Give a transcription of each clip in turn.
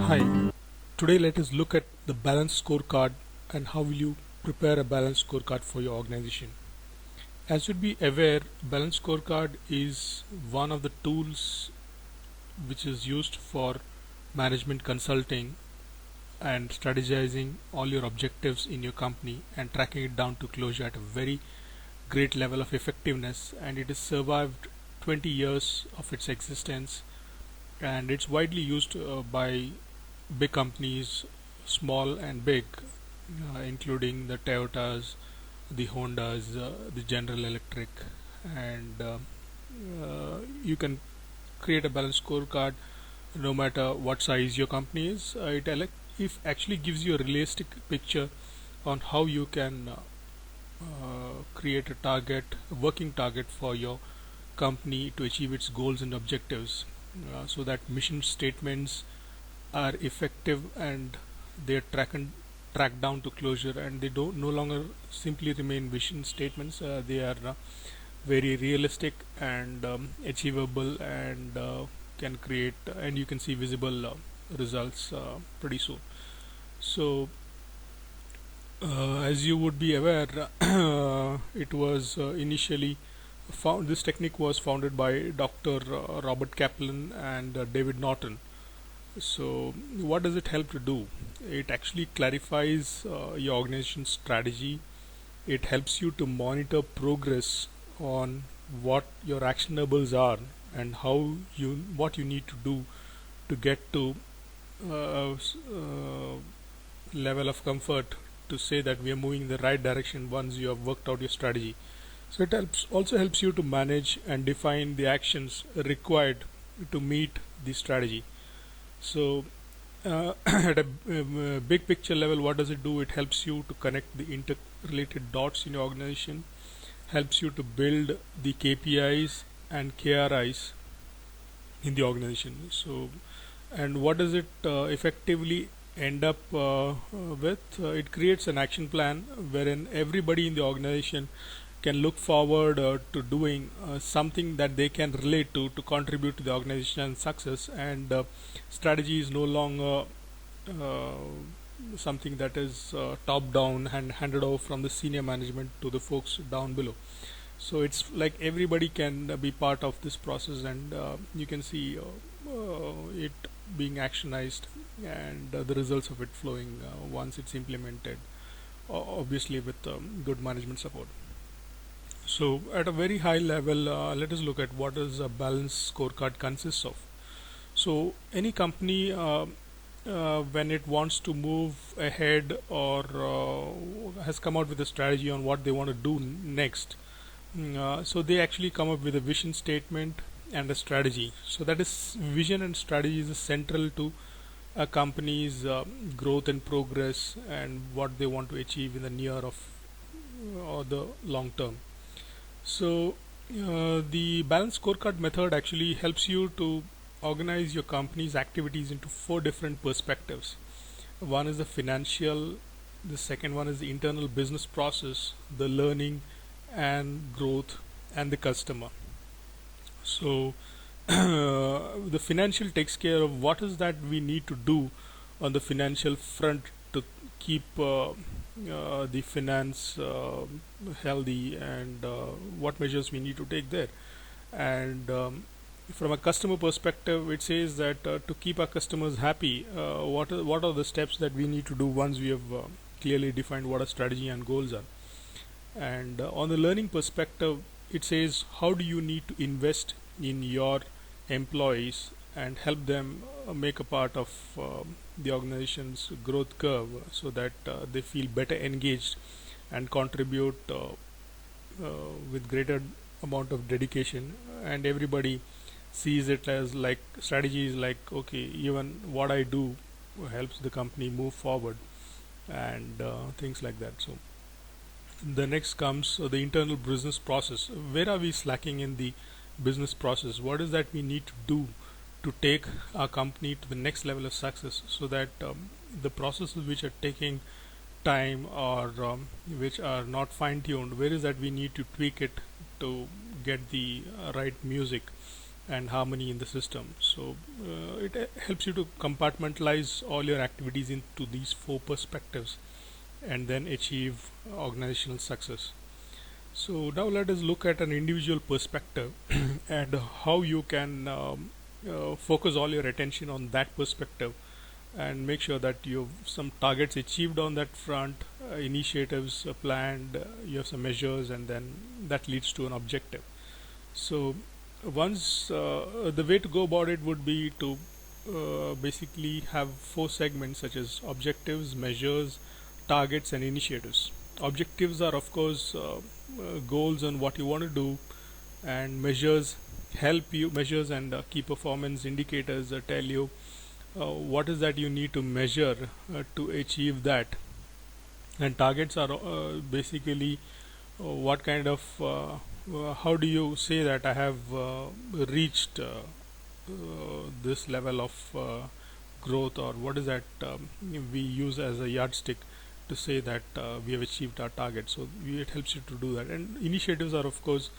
Hi, today let us look at the balance scorecard and how will you prepare a balance scorecard for your organization. As you'd be aware, balance scorecard is one of the tools which is used for management consulting and strategizing all your objectives in your company and tracking it down to closure at a very great level of effectiveness, and it has survived 20 years of its existence, and it's widely used by big companies, small and big, including the Toyotas, the Hondas, the General Electric, and you can create a balanced scorecard no matter what size your company is. It actually gives you a realistic picture on how you can create a working target for your company to achieve its goals and objectives, so that mission statements are effective and they're tracked down to closure, and they don't no longer simply remain vision statements. They are very realistic and achievable, and can create and you can see visible results pretty soon. So as you would be aware, it was initially found this technique was founded by Dr. Robert Kaplan and David Norton. So what does it help to do? It actually clarifies your organization's strategy. It helps you to monitor progress on what your actionables are and what you need to do to get to level of comfort to say that we are moving in the right direction once you have worked out your strategy. So it also helps you to manage and define the actions required to meet the strategy. So at a big picture level, what does it do? It helps you to connect the interrelated dots in your organization, helps you to build the KPIs and KRIs in the organization. So, and what does it effectively end up with? It creates an action plan wherein everybody in the organization can look forward to doing something that they can relate to contribute to the organization's success, and strategy is no longer something that is top down and handed over from the senior management to the folks down below. So it's like everybody can be part of this process, and you can see it being actionized, and the results of it flowing once it's implemented, obviously with good management support. So at a very high level, let us look at what does a balanced scorecard consists of. So any company, when it wants to move ahead or has come out with a strategy on what they want to do next, so they actually come up with a vision statement and a strategy. So that is, vision and strategy is central to a company's growth and progress and what they want to achieve in the near of or the long term. So the balanced scorecard method actually helps you to organize your company's activities into four different perspectives. One is the financial, the second one is the internal business process, the learning and growth, and the customer. So the financial takes care of what is that we need to do on the financial front to keep the finance healthy, and what measures we need to take there. And from a customer perspective, it says that to keep our customers happy, what are the steps that we need to do once we have clearly defined what our strategy and goals are. And on the learning perspective, it says how do you need to invest in your employees and help them make a part of the organization's growth curve, so that they feel better engaged and contribute with greater amount of dedication, and everybody sees it as like strategy is like, okay, even what I do helps the company move forward, and things like that. So the next comes the internal business process. Where are we slacking in the business process? What is that we need to do to take our company to the next level of success, so that the processes which are taking time or which are not fine tuned, where is that we need to tweak it to get the right music and harmony in the system. So it helps you to compartmentalize all your activities into these four perspectives and then achieve organizational success. So now let us look at an individual perspective and how you can focus all your attention on that perspective and make sure that you have some targets achieved on that front, initiatives planned, you have some measures, and then that leads to an objective. So once the way to go about it would be to basically have four segments such as objectives, measures, targets, and initiatives. Objectives are of course goals on what you want to do, and measures and key performance indicators tell you what is that you need to measure to achieve that. And targets are basically what kind of how do you say that I have reached this level of growth, or what is that we use as a yardstick to say that we have achieved our target. So it helps you to do that. And initiatives are of course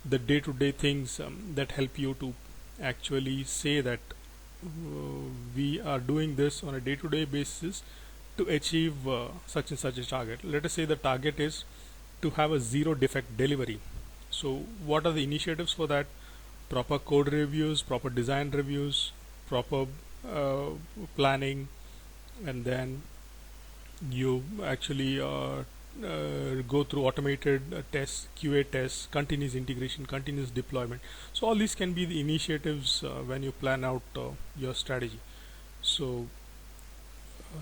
the day-to-day things that help you to actually say that we are doing this on a day-to-day basis to achieve such and such a target. Let us say the target is to have a zero defect delivery. So what are the initiatives for that? Proper code reviews, proper design reviews, proper planning, and then you actually go through automated tests, QA tests, continuous integration, continuous deployment. So all these can be the initiatives when you plan out your strategy. So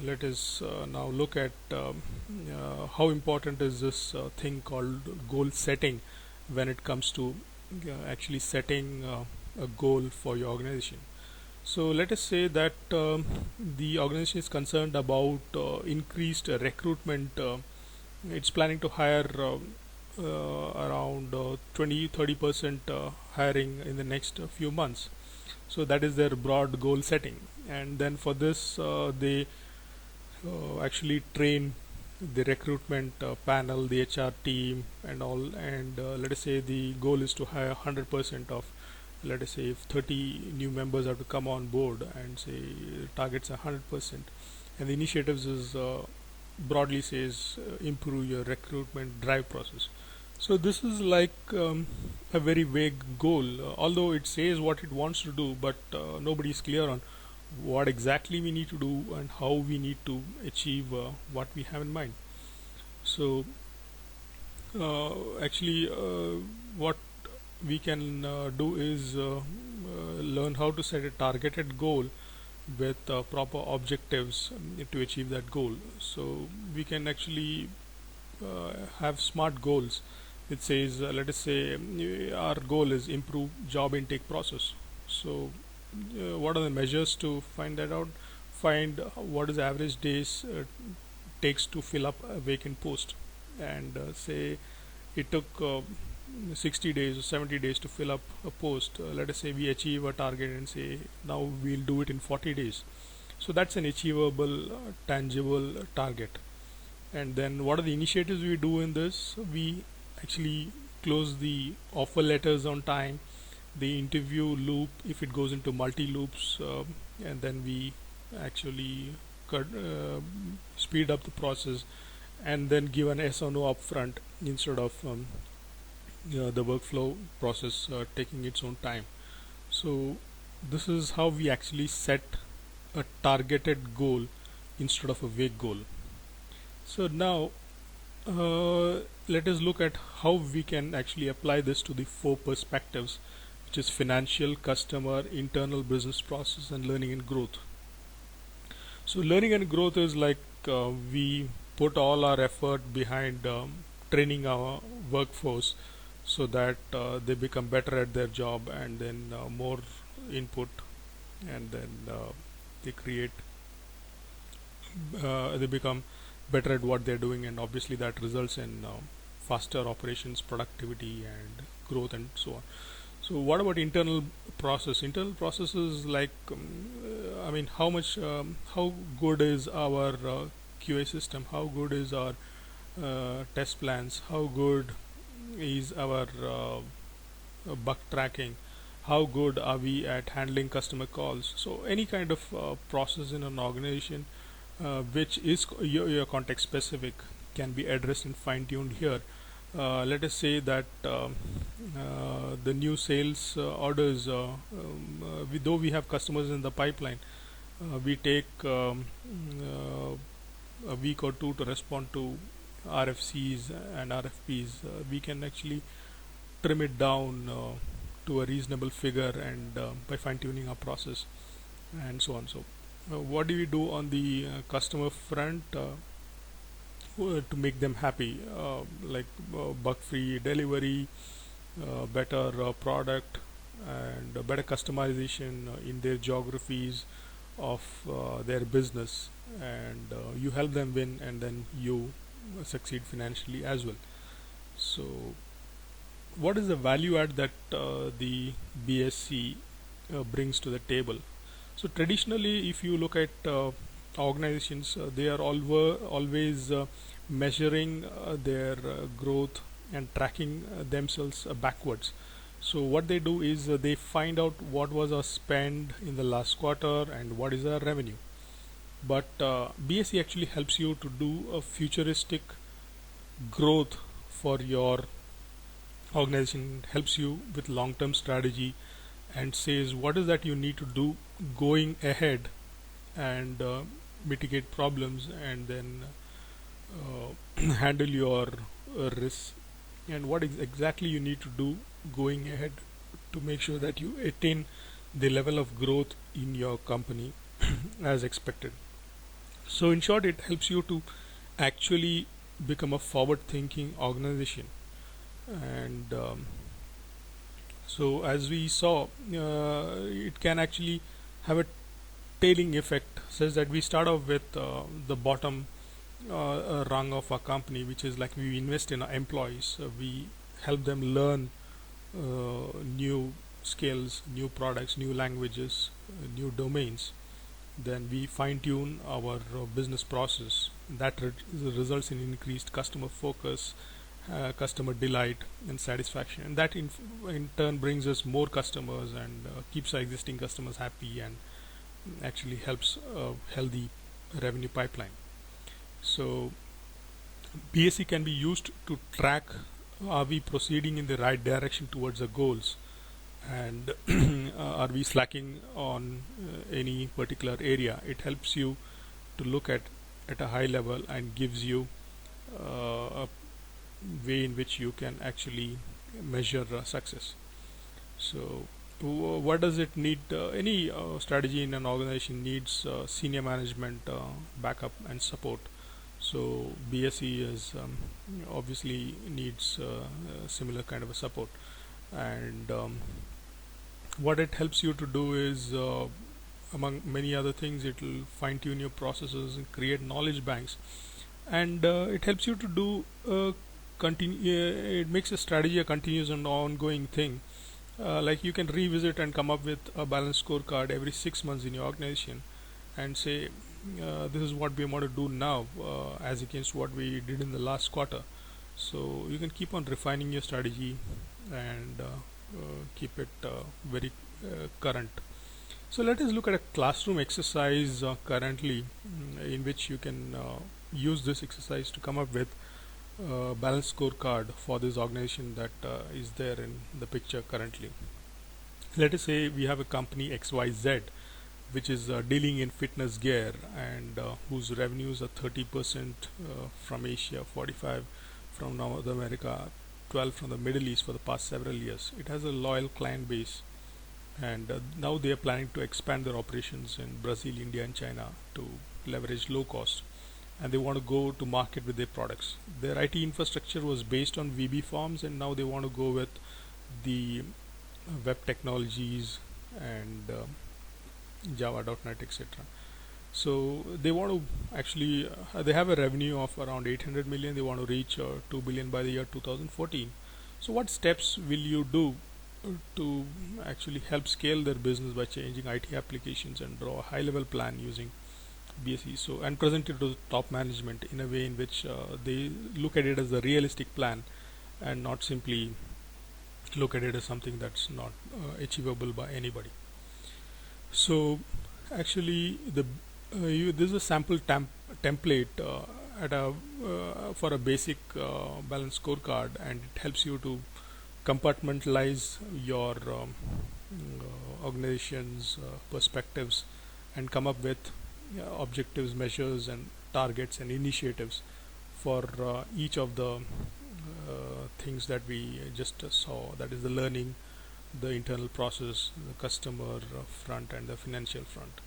let us now look at how important is this thing called goal setting when it comes to actually setting a goal for your organization. So let us say that the organization is concerned about increased recruitment. It's planning to hire around 20-30% hiring in the next few months. So that is their broad goal setting, and then for this they actually train the recruitment panel, the HR team, and all. And let us say the goal is to hire 100% of, let us say if 30 new members have to come on board, and say targets 100%, and the initiatives is broadly says improve your recruitment drive process. So this is like a very vague goal, although it says what it wants to do, but nobody is clear on what exactly we need to do and how we need to achieve what we have in mind. So actually what we can do is learn how to set a targeted goal with proper objectives to achieve that goal. So we can actually have smart goals. It says let us say our goal is improve job intake process. So what are the measures to find that out? Find what is the average days takes to fill up a vacant post, and say it took 60 days or 70 days to fill up a post. Let us say we achieve a target and say now we'll do it in 40 days. So that's an achievable tangible target. And then what are the initiatives we do in this? We actually close the offer letters on time, the interview loop if it goes into multi loops, and then we actually speed up the process and then give an yes or no upfront instead of the workflow process taking its own time. So this is how we actually set a targeted goal instead of a vague goal. So now let us look at how we can actually apply this to the four perspectives, which is financial, customer, internal business process, and learning and growth. So learning and growth is like we put all our effort behind training our workforce so that they become better at their job, and then more input, and then they become better at what they're doing, and obviously that results in faster operations, productivity, and growth, and so on. So what about internal process? Internal process is like I mean, how good is our QA system, how good is our test plans, how good is our bug tracking, how good are we at handling customer calls. So any kind of process in an organization which is your context specific can be addressed and fine-tuned here. Let us say that the new sales orders, though we have customers in the pipeline, we take a week or two to respond to RFCs and RFPs. We can actually trim it down to a reasonable figure, and by fine-tuning our process and so on. So what do we do on the customer front to make them happy, like bug-free delivery, better product, and better customization in their geographies of their business, and you help them win, and then you succeed financially as well. So what is the value add that the BSc brings to the table? So traditionally, if you look at organizations, they are always measuring their growth and tracking themselves backwards. So what they do is they find out what was our spend in the last quarter and what is our revenue. But BSc actually helps you to do a futuristic growth for your organization. It helps you with long-term strategy and says what is that you need to do going ahead, and mitigate problems, and then handle your risks, and what exactly you need to do going ahead to make sure that you attain the level of growth in your company as expected. So in short, it helps you to actually become a forward thinking organization. And so as we saw, it can actually have a tailing effect, such that we start off with the bottom rung of our company, which is like we invest in our employees. We help them learn new skills, new products, new languages, new domains. Then we fine tune our business process. That results in increased customer focus, customer delight, and satisfaction. And that in turn brings us more customers, and keeps our existing customers happy, and actually helps a healthy revenue pipeline. So BSc can be used to track, are we proceeding in the right direction towards the goals, and are we slacking on any particular area. It helps you to look at a high level, and gives you a way in which you can actually measure success. So what does it need? Any strategy in an organization needs senior management backup and support. So BSc is obviously needs similar kind of a support. And what it helps you to do is, among many other things, it will fine tune your processes and create knowledge banks. And it helps you to do it makes a strategy a continuous and ongoing thing. Like you can revisit and come up with a balanced scorecard every 6 months in your organization, and say this is what we want to do now as against what we did in the last quarter. So you can keep on refining your strategy, and keep it very current. So let us look at a classroom exercise currently, in which you can use this exercise to come up with balanced scorecard for this organization that is there in the picture currently. Let us say we have a company XYZ, which is dealing in fitness gear, and whose revenues are 30% from Asia, 45 from North America, 12 from the Middle East for the past several years. It has a loyal client base, and now they are planning to expand their operations in Brazil, India, and China to leverage low cost, and they want to go to market with their products. Their IT infrastructure was based on VB forms, and now they want to go with the web technologies and Java.net, etc. So they want to actually they have a revenue of around 800 million. They want to reach 2 billion by the year 2014. So what steps will you do to actually help scale their business by changing IT applications, and draw a high level plan using BSc, so and present it to the top management in a way in which they look at it as a realistic plan, and not simply look at it as something that's not achievable by anybody. So actually this is a sample template at a for a basic balance scorecard, and it helps you to compartmentalize your organization's perspectives and come up with objectives, measures, and targets and initiatives for each of the things that we just saw, that is the learning, the internal process, the customer front, and the financial front.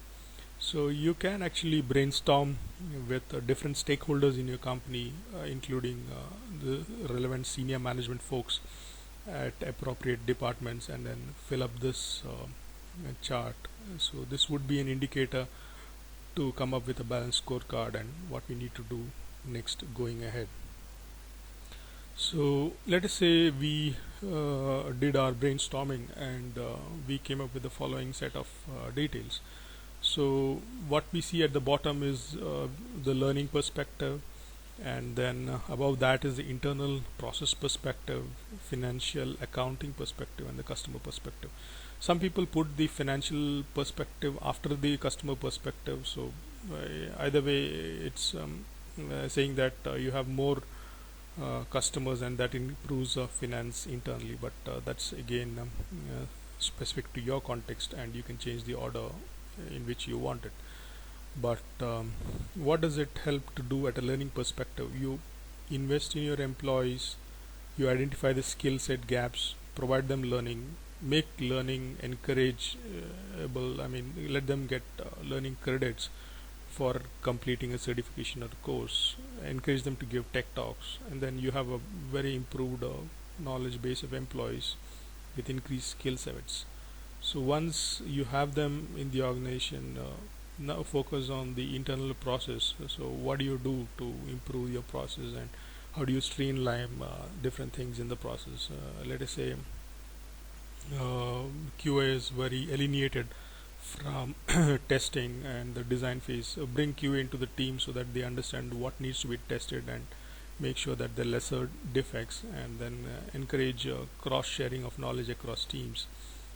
So you can actually brainstorm with different stakeholders in your company, including the relevant senior management folks at appropriate departments, and then fill up this chart. So this would be an indicator to come up with a balanced scorecard and what we need to do next going ahead. So let us say we did our brainstorming, and we came up with the following set of details. So what we see at the bottom is the learning perspective, and then above that is the internal process perspective, financial accounting perspective, and the customer perspective. Some people put the financial perspective after the customer perspective, so either way it's saying that you have more customers and that improves finance internally, but that's again specific to your context, and you can change the order in which you want it. But what does it help to do at a learning perspective? You invest in your employees, you identify the skill set gaps, provide them learning, make learning encourageable. I mean, let them get learning credits for completing a certification or a course, encourage them to give tech talks, and then you have a very improved knowledge base of employees with increased skill sets. So once you have them in the organization, now focus on the internal process. So what do you do to improve your process, and how do you streamline different things in the process? Let us say QA is very alienated from testing and the design phase. Bring QA into the team so that they understand what needs to be tested and make sure that there are lesser defects, and then encourage cross sharing of knowledge across teams.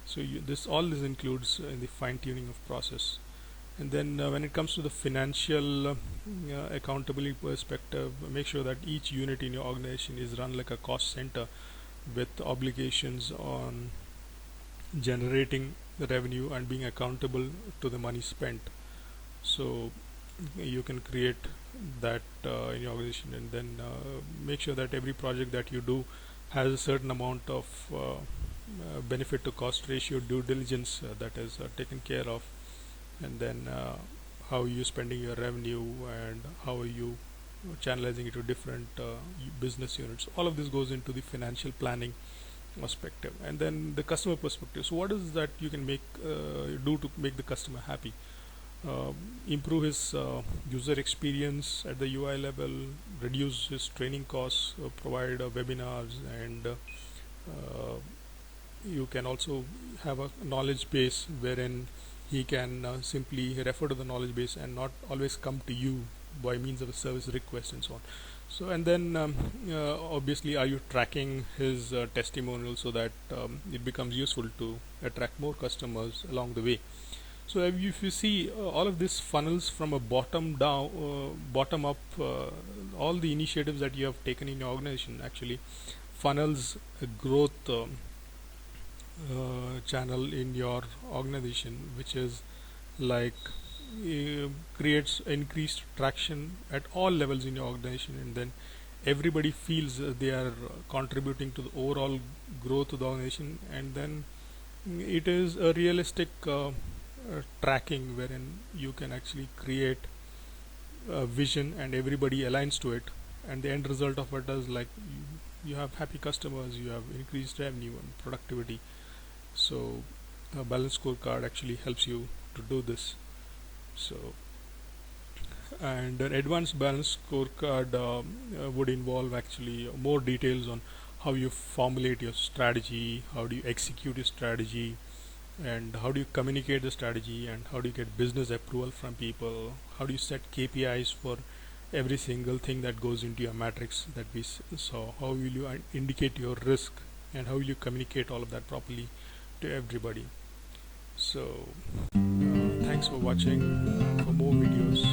So all this includes in the fine tuning of process. And then when it comes to the financial accountability perspective, make sure that each unit in your organization is run like a cost center with obligations on generating the revenue and being accountable to the money spent. So you can create that in your organization, and then make sure that every project that you do has a certain amount of benefit to cost ratio due diligence that is taken care of, and then how are you spending your revenue, and how are you channelizing it to different business units. All of this goes into the financial planning perspective. And then the customer perspective. So what is that you can make do to make the customer happy? Improve his user experience at the UI level, reduce his training costs, provide webinars, and you can also have a knowledge base wherein he can simply refer to the knowledge base and not always come to you by means of a service request and so on. So, and then obviously, are you tracking his testimonial so that it becomes useful to attract more customers along the way? So if you see all of this funnels from a bottom up, all the initiatives that you have taken in your organization actually funnels a growth channel in your organization, which is like creates increased traction at all levels in your organization, and then everybody feels they are contributing to the overall growth of the organization, and then it is a realistic tracking wherein you can actually create a vision and everybody aligns to it, and the end result of it is like you have happy customers, you have increased revenue and productivity. So a balance scorecard actually helps you to do this. So, and an advanced balance scorecard would involve actually more details on how you formulate your strategy, how do you execute your strategy, and how do you communicate the strategy, and how do you get business approval from people, how do you set KPIs for every single thing that goes into your matrix that we saw, how will you indicate your risk and how will you communicate all of that properly to everybody. So thanks for watching. For more videos,